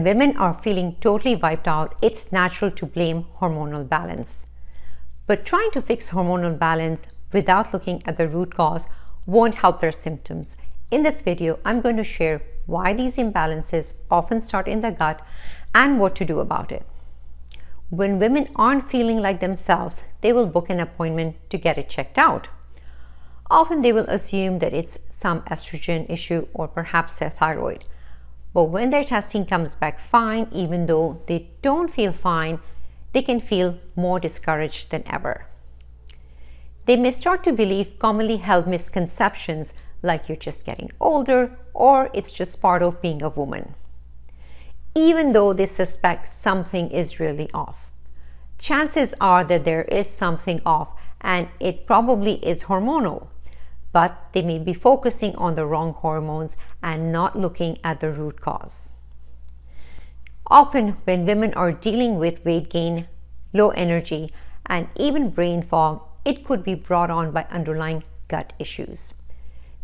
Women are feeling totally wiped out, it's natural to blame hormonal balance. But trying to fix hormonal balance without looking at the root cause won't help their symptoms. In this video, I'm going to share why these imbalances often start in the gut and what to do about it. When women aren't feeling like themselves, they will book an appointment to get it checked out. Often they will assume that it's some estrogen issue or perhaps their thyroid. But when their testing comes back fine, even though they don't feel fine, they can feel more discouraged than ever. They may start to believe commonly held misconceptions like you're just getting older or it's just part of being a woman, even though they suspect something is really off. Chances are that there is something off and it probably is hormonal, but they may be focusing on the wrong hormones and not looking at the root cause. Often when women are dealing with weight gain, low energy, and even brain fog, it could be brought on by underlying gut issues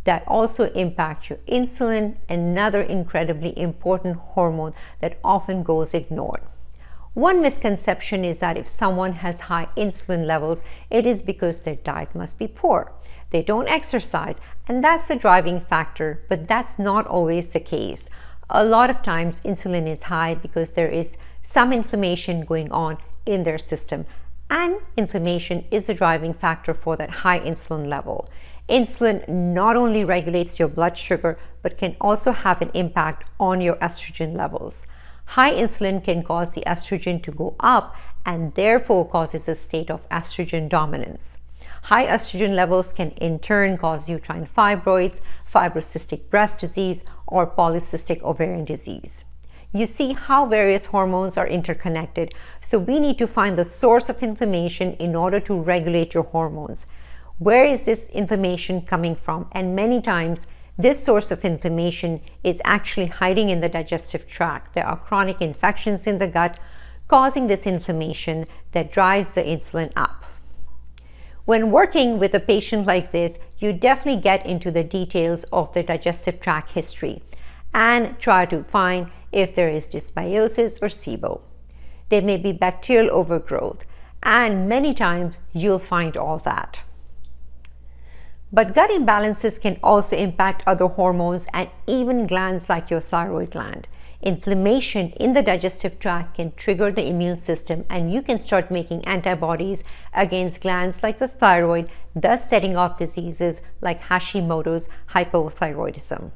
that also impact your insulin, another incredibly important hormone that often goes ignored. One misconception is that if someone has high insulin levels, it is because their diet must be poor. They don't exercise, and that's a driving factor, but that's not always the case. A lot of times insulin is high because there is some inflammation going on in their system, and inflammation is a driving factor for that high insulin level. Insulin not only regulates your blood sugar, but can also have an impact on your estrogen levels. High insulin can cause the estrogen to go up and therefore causes a state of estrogen dominance. High estrogen levels can in turn cause uterine fibroids, fibrocystic breast disease, or polycystic ovarian disease. You see how various hormones are interconnected, so we need to find the source of inflammation in order to regulate your hormones. Where is this inflammation coming from? And many times, this source of inflammation is actually hiding in the digestive tract. There are chronic infections in the gut causing this inflammation that drives the insulin up. When working with a patient like this, you definitely get into the details of the digestive tract history and try to find if there is dysbiosis or SIBO. There may be bacterial overgrowth, and many times you'll find all that. But gut imbalances can also impact other hormones and even glands like your thyroid gland. Inflammation in the digestive tract can trigger the immune system, and you can start making antibodies against glands like the thyroid, thus setting off diseases like Hashimoto's hypothyroidism.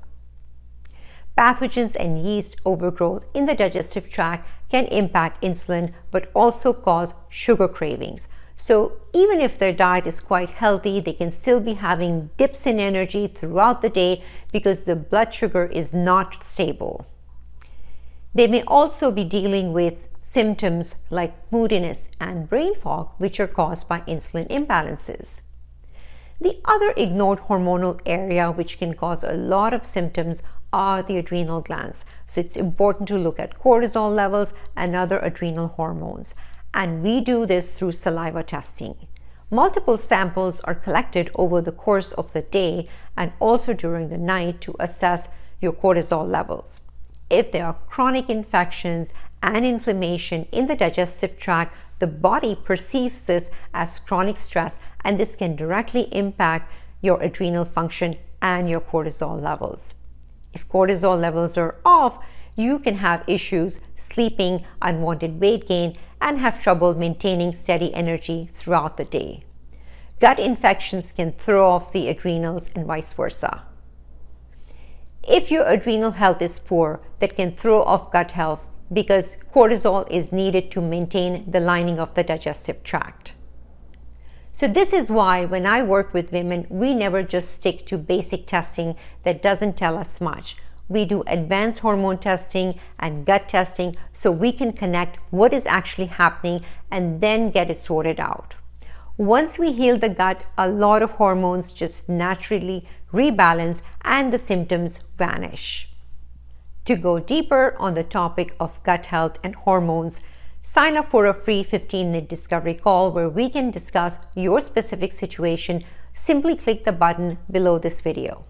Pathogens and yeast overgrowth in the digestive tract can impact insulin but also cause sugar cravings. So even if their diet is quite healthy, they can still be having dips in energy throughout the day because the blood sugar is not stable. They may also be dealing with symptoms like moodiness and brain fog, which are caused by insulin imbalances. The other ignored hormonal area which can cause a lot of symptoms are the adrenal glands. So it's important to look at cortisol levels and other adrenal hormones. And we do this through saliva testing. Multiple samples are collected over the course of the day and also during the night to assess your cortisol levels. If there are chronic infections and inflammation in the digestive tract, the body perceives this as chronic stress, and this can directly impact your adrenal function and your cortisol levels. If cortisol levels are off, you can have issues sleeping, unwanted weight gain, and have trouble maintaining steady energy throughout the day. Gut infections can throw off the adrenals and vice versa. If your adrenal health is poor, that can throw off gut health because cortisol is needed to maintain the lining of the digestive tract. So this is why when I work with women, we never just stick to basic testing that doesn't tell us much. We do advanced hormone testing and gut testing so we can connect what is actually happening and then get it sorted out. Once we heal the gut, a lot of hormones just naturally rebalance and the symptoms vanish. To go deeper on the topic of gut health and hormones, sign up for a free 15-minute discovery call where we can discuss your specific situation. Simply click the button below this video.